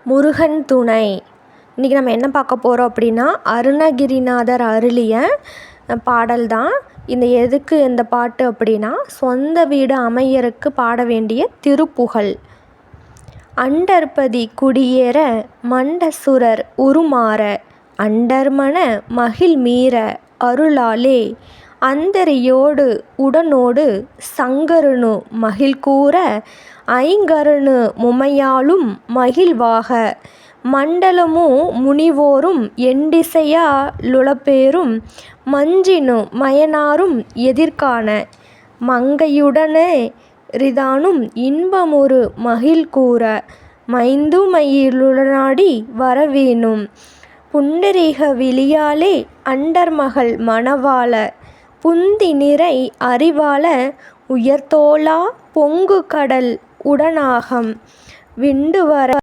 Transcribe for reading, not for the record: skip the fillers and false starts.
முருகன் துணை. இன்றைக்கி நம்ம என்ன பார்க்க போகிறோம் அப்படின்னா, அருணகிரிநாதர் அருளிய பாடல் தான். எதுக்கு இந்த பாட்டு அப்படின்னா, சொந்த வீடு அமையருக்கு பாட வேண்டிய திருப்புகழ். அண்டர்பதி குடியேற மண்டசுரர் உருமாற அண்டர்மன மகிழ் மீற அருளாலே அந்தரியோடு உடனோடு சங்கருனு மகிழ்கூர ஐங்கருணு முமையாலும் மகிழ்வாக மண்டலமு முனிவோரும் எண்டிசையா லுளப்பேரும் மஞ்சினு மயனாரும் எதிர்காண மங்கையுடனே ரிதானும் இன்பமுறு மகிழ்கூர மைந்துமயிலுடனாடி வரவேணும் புண்டரீக விழியாலே அண்டர்மகள் மணவாள புந்திநிறை அறிவாள உயர்தோளா பொங்குகடல் உடனாகம் விண்டுவர